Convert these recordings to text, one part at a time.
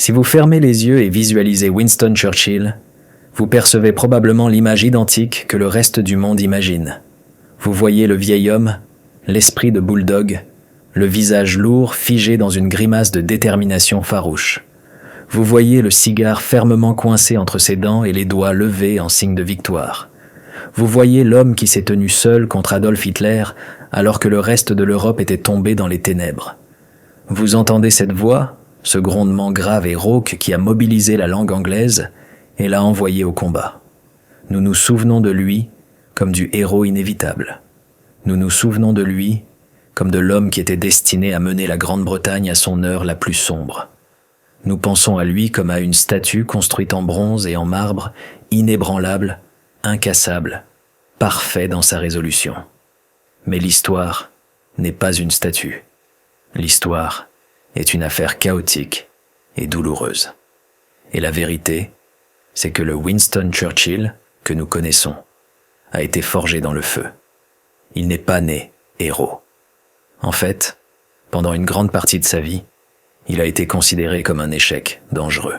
Si vous fermez les yeux et visualisez Winston Churchill, vous percevez probablement l'image identique que le reste du monde imagine. Vous voyez le vieil homme, l'esprit de bulldog, le visage lourd figé dans une grimace de détermination farouche. Vous voyez le cigare fermement coincé entre ses dents et les doigts levés en signe de victoire. Vous voyez l'homme qui s'est tenu seul contre Adolf Hitler alors que le reste de l'Europe était tombé dans les ténèbres. Vous entendez cette voix, ce grondement grave et rauque qui a mobilisé la langue anglaise et l'a envoyé au combat. Nous nous souvenons de lui comme du héros inévitable. Nous nous souvenons de lui comme de l'homme qui était destiné à mener la Grande-Bretagne à son heure la plus sombre. Nous pensons à lui comme à une statue construite en bronze et en marbre, inébranlable, incassable, parfait dans sa résolution. Mais l'histoire n'est pas une statue. L'histoire est une affaire chaotique et douloureuse. Et la vérité, c'est que le Winston Churchill que nous connaissons a été forgé dans le feu. Il n'est pas né héros. En fait, pendant une grande partie de sa vie, il a été considéré comme un échec dangereux.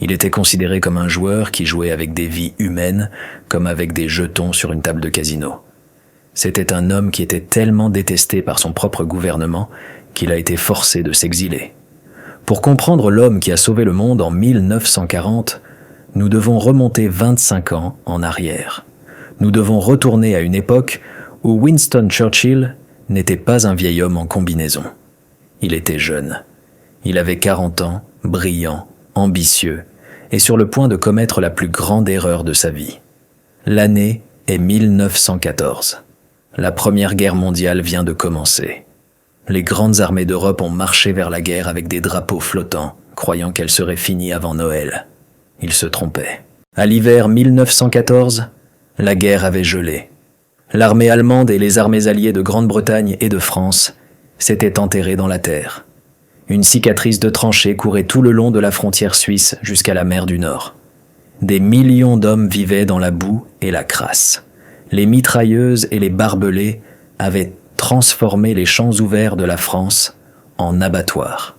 Il était considéré comme un joueur qui jouait avec des vies humaines, comme avec des jetons sur une table de casino. C'était un homme qui était tellement détesté par son propre gouvernement qu'il a été forcé de s'exiler. Pour comprendre l'homme qui a sauvé le monde en 1940, nous devons remonter 25 ans en arrière. Nous devons retourner à une époque où Winston Churchill n'était pas un vieil homme en combinaison. Il était jeune. Il avait 40 ans, brillant, ambitieux, et sur le point de commettre la plus grande erreur de sa vie. L'année est 1914. La Première Guerre mondiale vient de commencer. Les grandes armées d'Europe ont marché vers la guerre avec des drapeaux flottants, croyant qu'elle serait finie avant Noël. Ils se trompaient. À l'hiver 1914, la guerre avait gelé. L'armée allemande et les armées alliées de Grande-Bretagne et de France s'étaient enterrées dans la terre. Une cicatrice de tranchées courait tout le long de la frontière suisse jusqu'à la mer du Nord. Des millions d'hommes vivaient dans la boue et la crasse. Les mitrailleuses et les barbelés avaient transformé les champs ouverts de la France en abattoirs.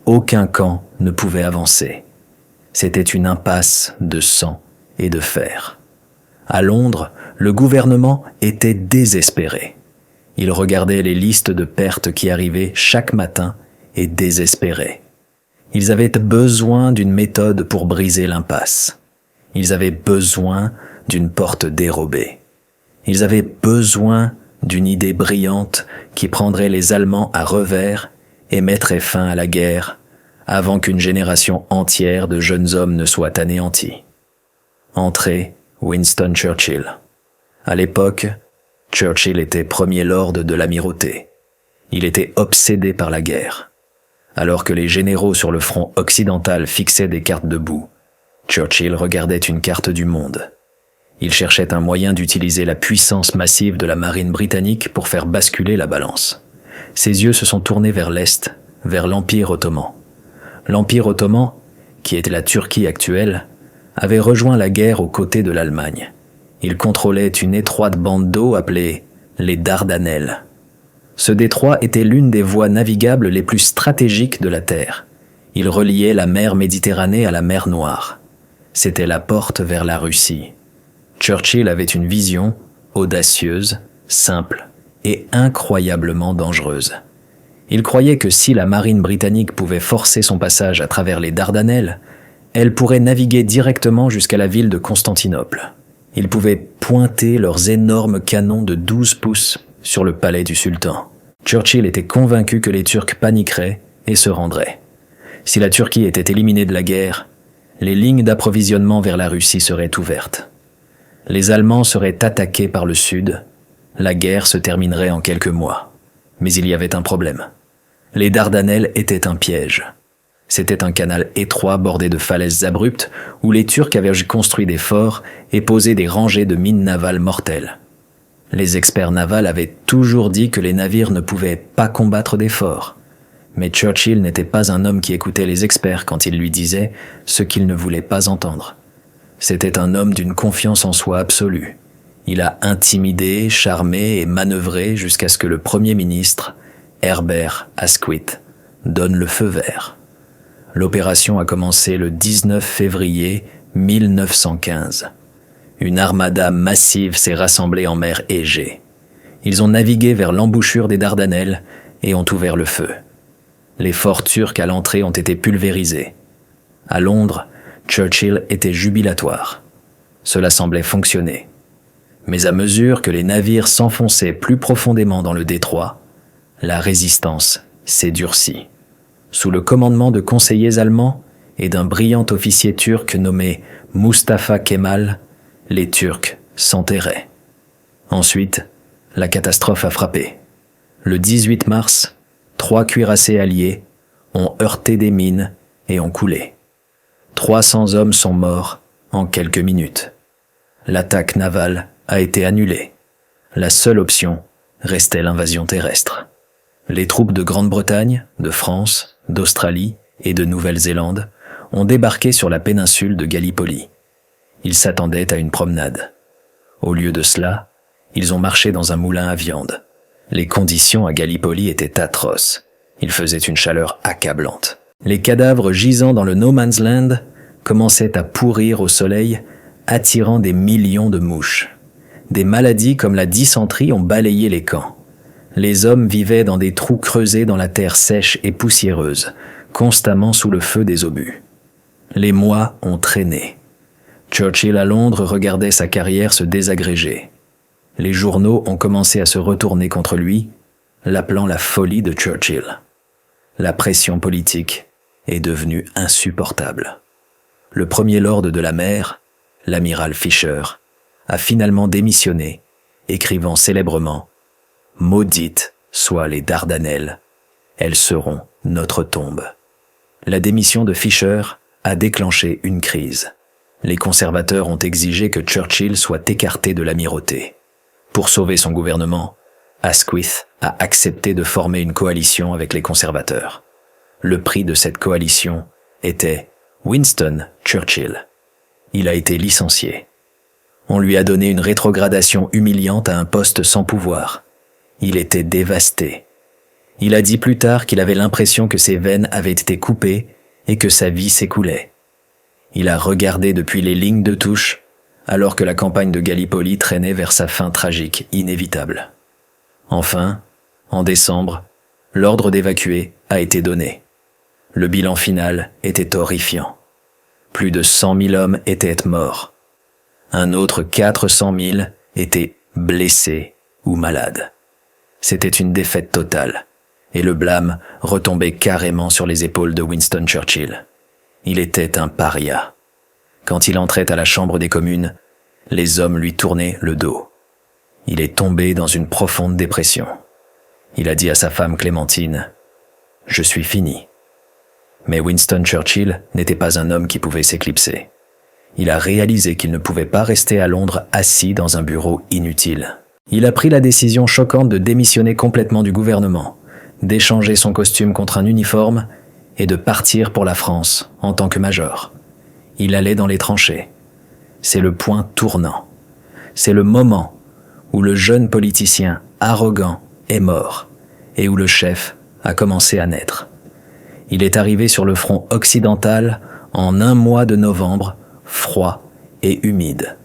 Aucun camp ne pouvait avancer. C'était une impasse de sang et de fer. À Londres, le gouvernement était désespéré. Il regardait les listes de pertes qui arrivaient chaque matin et désespéré. Ils avaient besoin d'une méthode pour briser l'impasse. Ils avaient besoin d'une porte dérobée. Ils avaient besoin d'une idée brillante qui prendrait les Allemands à revers et mettrait fin à la guerre avant qu'une génération entière de jeunes hommes ne soit anéantie. Entrée Winston Churchill. À l'époque, Churchill était premier lord de l'amirauté. Il était obsédé par la guerre. Alors que les généraux sur le front occidental fixaient des cartes de boue, Churchill regardait une carte du monde. Il cherchait un moyen d'utiliser la puissance massive de la marine britannique pour faire basculer la balance. Ses yeux se sont tournés vers l'Est, vers l'Empire ottoman. L'Empire ottoman, qui était la Turquie actuelle, avait rejoint la guerre aux côtés de l'Allemagne. Il contrôlait une étroite bande d'eau appelée les Dardanelles. Ce détroit était l'une des voies navigables les plus stratégiques de la Terre. Il reliait la mer Méditerranée à la mer Noire. C'était la porte vers la Russie. Churchill avait une vision audacieuse, simple et incroyablement dangereuse. Il croyait que si la marine britannique pouvait forcer son passage à travers les Dardanelles, elle pourrait naviguer directement jusqu'à la ville de Constantinople. Ils pouvaient pointer leurs énormes canons de 12 pouces sur le palais du sultan. Churchill était convaincu que les Turcs paniqueraient et se rendraient. Si la Turquie était éliminée de la guerre, les lignes d'approvisionnement vers la Russie seraient ouvertes. Les Allemands seraient attaqués par le sud. La guerre se terminerait en quelques mois. Mais il y avait un problème. Les Dardanelles étaient un piège. C'était un canal étroit bordé de falaises abruptes où les Turcs avaient construit des forts et posé des rangées de mines navales mortelles. Les experts navals avaient toujours dit que les navires ne pouvaient pas combattre des forts. Mais Churchill n'était pas un homme qui écoutait les experts quand ils lui disaient ce qu'il ne voulait pas entendre. C'était un homme d'une confiance en soi absolue. Il a intimidé, charmé et manœuvré jusqu'à ce que le Premier ministre, Herbert Asquith, donne le feu vert. L'opération a commencé le 19 février 1915. Une armada massive s'est rassemblée en mer Égée. Ils ont navigué vers l'embouchure des Dardanelles et ont ouvert le feu. Les forts turcs à l'entrée ont été pulvérisés. À Londres, Churchill était jubilatoire. Cela semblait fonctionner. Mais à mesure que les navires s'enfonçaient plus profondément dans le détroit, la résistance s'est durcie. Sous le commandement de conseillers allemands et d'un brillant officier turc nommé Mustafa Kemal, les Turcs s'enterraient. Ensuite, la catastrophe a frappé. Le 18 mars, 3 cuirassés alliés ont heurté des mines et ont coulé. 300 hommes sont morts en quelques minutes. L'attaque navale a été annulée. La seule option restait l'invasion terrestre. Les troupes de Grande-Bretagne, de France, d'Australie et de Nouvelle-Zélande ont débarqué sur la péninsule de Gallipoli. Ils s'attendaient à une promenade. Au lieu de cela, ils ont marché dans un moulin à viande. Les conditions à Gallipoli étaient atroces. Il faisait une chaleur accablante. Les cadavres gisant dans le No Man's Land commençaient à pourrir au soleil, attirant des millions de mouches. Des maladies comme la dysenterie ont balayé les camps. Les hommes vivaient dans des trous creusés dans la terre sèche et poussiéreuse, constamment sous le feu des obus. Les mois ont traîné. Churchill à Londres regardait sa carrière se désagréger. Les journaux ont commencé à se retourner contre lui, l'appelant la folie de Churchill. La pression politique est devenue insupportable. Le premier lord de la mer, l'amiral Fisher, a finalement démissionné, écrivant célèbrement « Maudites soient les Dardanelles, elles seront notre tombe ». La démission de Fisher a déclenché une crise. Les conservateurs ont exigé que Churchill soit écarté de l'amirauté. Pour sauver son gouvernement, Asquith a accepté de former une coalition avec les conservateurs. Le prix de cette coalition était Winston Churchill. Il a été licencié. On lui a donné une rétrogradation humiliante à un poste sans pouvoir. Il était dévasté. Il a dit plus tard qu'il avait l'impression que ses veines avaient été coupées et que sa vie s'écoulait. Il a regardé depuis les lignes de touche, alors que la campagne de Gallipoli traînait vers sa fin tragique inévitable. Enfin, en décembre, l'ordre d'évacuer a été donné. Le bilan final était horrifiant. Plus de 100 000 hommes étaient morts. Un autre 400 000 étaient blessés ou malades. C'était une défaite totale, et le blâme retombait carrément sur les épaules de Winston Churchill. Il était un paria. Quand il entrait à la Chambre des communes, les hommes lui tournaient le dos. Il est tombé dans une profonde dépression. Il a dit à sa femme Clémentine « Je suis fini ». Mais Winston Churchill n'était pas un homme qui pouvait s'éclipser. Il a réalisé qu'il ne pouvait pas rester à Londres assis dans un bureau inutile. Il a pris la décision choquante de démissionner complètement du gouvernement, d'échanger son costume contre un uniforme et de partir pour la France en tant que major. Il allait dans les tranchées. C'est le point tournant. C'est le moment où le jeune politicien arrogant est mort et où le chef a commencé à naître. Il est arrivé sur le front occidental en un mois de novembre, froid et humide.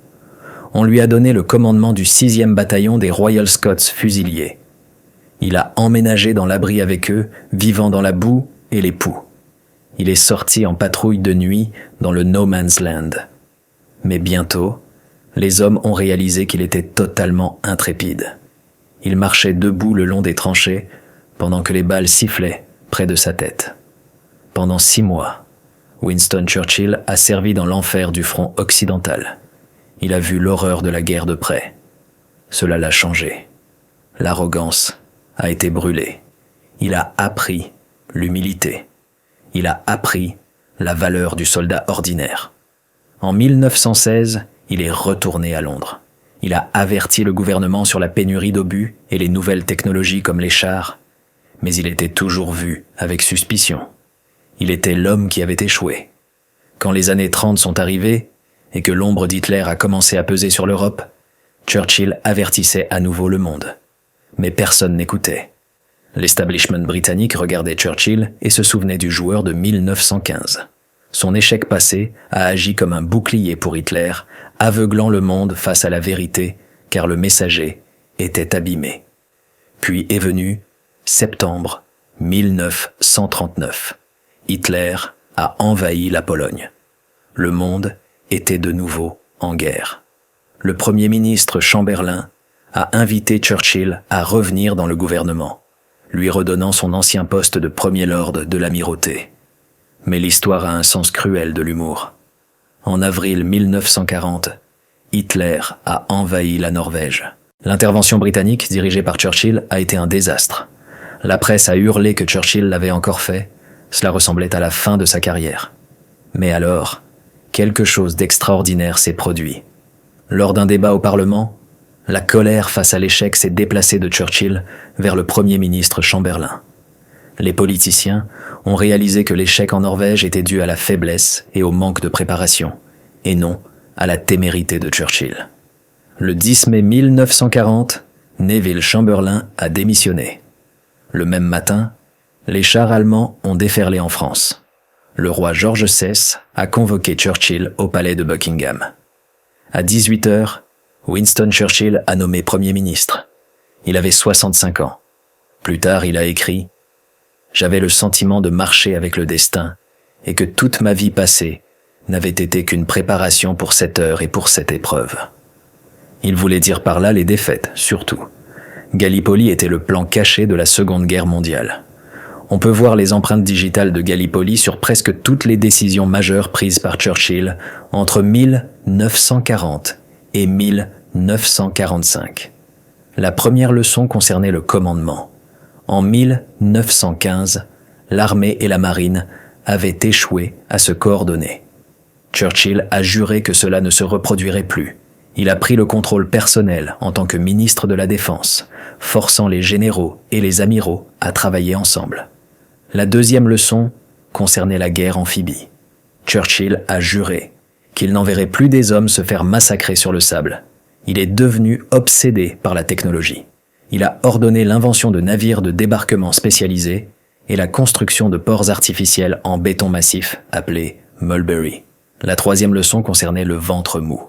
On lui a donné le commandement du 6e bataillon des Royal Scots Fusiliers. Il a emménagé dans l'abri avec eux, vivant dans la boue et les poux. Il est sorti en patrouille de nuit dans le No Man's Land. Mais bientôt, les hommes ont réalisé qu'il était totalement intrépide. Il marchait debout le long des tranchées pendant que les balles sifflaient près de sa tête. Pendant 6 mois, Winston Churchill a servi dans l'enfer du front occidental. Il a vu l'horreur de la guerre de près. Cela l'a changé. L'arrogance a été brûlée. Il a appris l'humilité. Il a appris la valeur du soldat ordinaire. En 1916, il est retourné à Londres. Il a averti le gouvernement sur la pénurie d'obus et les nouvelles technologies comme les chars, mais il était toujours vu avec suspicion. Il était l'homme qui avait échoué. Quand les années 30 sont arrivées et que l'ombre d'Hitler a commencé à peser sur l'Europe, Churchill avertissait à nouveau le monde. Mais personne n'écoutait. L'establishment britannique regardait Churchill et se souvenait du joueur de 1915. Son échec passé a agi comme un bouclier pour Hitler, aveuglant le monde face à la vérité, car le messager était abîmé. Puis est venu septembre 1939. Hitler a envahi la Pologne. Le monde était de nouveau en guerre. Le Premier ministre Chamberlain a invité Churchill à revenir dans le gouvernement, lui redonnant son ancien poste de Premier Lord de l'Amirauté. Mais l'histoire a un sens cruel de l'humour. En avril 1940, Hitler a envahi la Norvège. L'intervention britannique, dirigée par Churchill, a été un désastre. La presse a hurlé que Churchill l'avait encore fait. Cela ressemblait à la fin de sa carrière. Mais alors, quelque chose d'extraordinaire s'est produit. Lors d'un débat au Parlement, la colère face à l'échec s'est déplacée de Churchill vers le Premier ministre Chamberlain. Les politiciens ont réalisé que l'échec en Norvège était dû à la faiblesse et au manque de préparation, et non à la témérité de Churchill. Le 10 mai 1940, Neville Chamberlain a démissionné. Le même matin, les chars allemands ont déferlé en France. Le roi George VI a convoqué Churchill au palais de Buckingham. À 18h, Winston Churchill a nommé Premier ministre. Il avait 65 ans. Plus tard, il a écrit « J'avais le sentiment de marcher avec le destin et que toute ma vie passée n'avait été qu'une préparation pour cette heure et pour cette épreuve. » Il voulait dire par là les défaites, surtout. Gallipoli était le plan caché de la Seconde Guerre mondiale. On peut voir les empreintes digitales de Gallipoli sur presque toutes les décisions majeures prises par Churchill entre 1940 et 1945. La première leçon concernait le commandement. En 1915, l'armée et la marine avaient échoué à se coordonner. Churchill a juré que cela ne se reproduirait plus. Il a pris le contrôle personnel en tant que ministre de la Défense, forçant les généraux et les amiraux à travailler ensemble. La deuxième leçon concernait la guerre amphibie. Churchill a juré qu'il n'enverrait plus des hommes se faire massacrer sur le sable. Il est devenu obsédé par la technologie. Il a ordonné l'invention de navires de débarquement spécialisés et la construction de ports artificiels en béton massif appelés Mulberry. La troisième leçon concernait le ventre mou.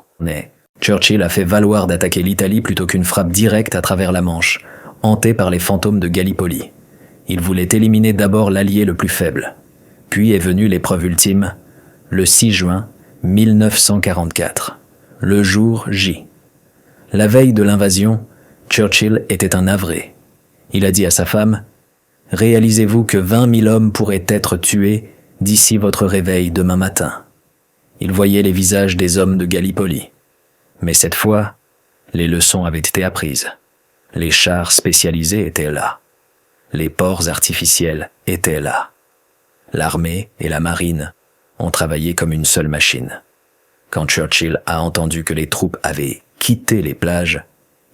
Churchill a fait valoir d'attaquer l'Italie plutôt qu'une frappe directe à travers la Manche, hanté par les fantômes de Gallipoli. Il voulait éliminer d'abord l'allié le plus faible. Puis est venue l'épreuve ultime, le 6 juin 1944, le jour J. La veille de l'invasion, Churchill était un navré. Il a dit à sa femme « Réalisez-vous que 20 000 hommes pourraient être tués d'ici votre réveil demain matin ?» Il voyait les visages des hommes de Gallipoli. Mais cette fois, les leçons avaient été apprises. Les chars spécialisés étaient là. Les ports artificiels étaient là. L'armée et la marine ont travaillé comme une seule machine. Quand Churchill a entendu que les troupes avaient quitté les plages,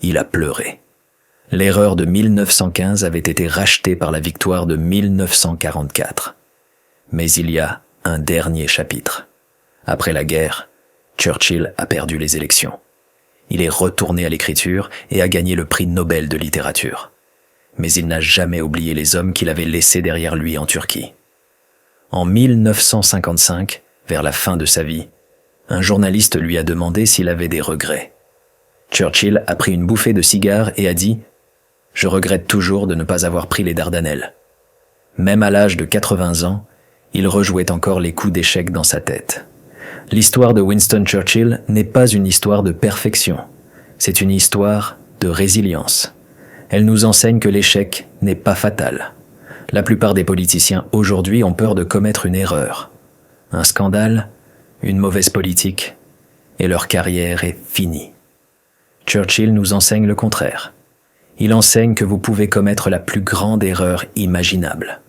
il a pleuré. L'erreur de 1915 avait été rachetée par la victoire de 1944. Mais il y a un dernier chapitre. Après la guerre, Churchill a perdu les élections. Il est retourné à l'écriture et a gagné le prix Nobel de littérature. Mais il n'a jamais oublié les hommes qu'il avait laissés derrière lui en Turquie. En 1955, vers la fin de sa vie, un journaliste lui a demandé s'il avait des regrets. Churchill a pris une bouffée de cigare et a dit « Je regrette toujours de ne pas avoir pris les Dardanelles. » Même à l'âge de 80 ans, il rejouait encore les coups d'échec dans sa tête. L'histoire de Winston Churchill n'est pas une histoire de perfection, c'est une histoire de résilience. Elle nous enseigne que l'échec n'est pas fatal. La plupart des politiciens aujourd'hui ont peur de commettre une erreur, un scandale, une mauvaise politique, et leur carrière est finie. Churchill nous enseigne le contraire. Il enseigne que vous pouvez commettre la plus grande erreur imaginable.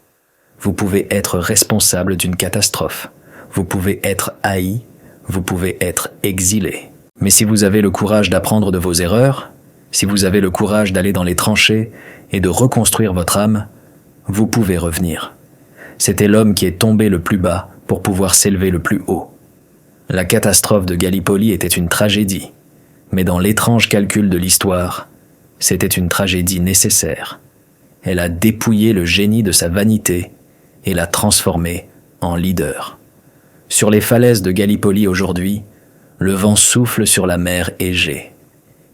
Vous pouvez être responsable d'une catastrophe. Vous pouvez être haï, vous pouvez être exilé. Mais si vous avez le courage d'apprendre de vos erreurs, si vous avez le courage d'aller dans les tranchées et de reconstruire votre âme, vous pouvez revenir. C'était l'homme qui est tombé le plus bas pour pouvoir s'élever le plus haut. La catastrophe de Gallipoli était une tragédie, mais dans l'étrange calcul de l'histoire, c'était une tragédie nécessaire. elle a dépouillé le génie de sa vanité et l'a transformé en leader. Sur les falaises de Gallipoli aujourd'hui, le vent souffle sur la mer Égée.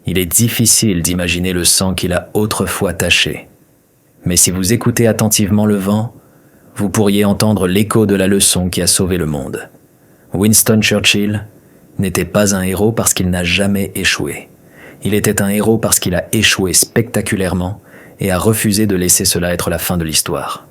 Il est difficile d'imaginer le sang qu'il a autrefois taché. Mais si vous écoutez attentivement le vent, vous pourriez entendre l'écho de la leçon qui a sauvé le monde. Winston Churchill n'était pas un héros parce qu'il n'a jamais échoué. Il était un héros parce qu'il a échoué spectaculairement et a refusé de laisser cela être la fin de l'histoire.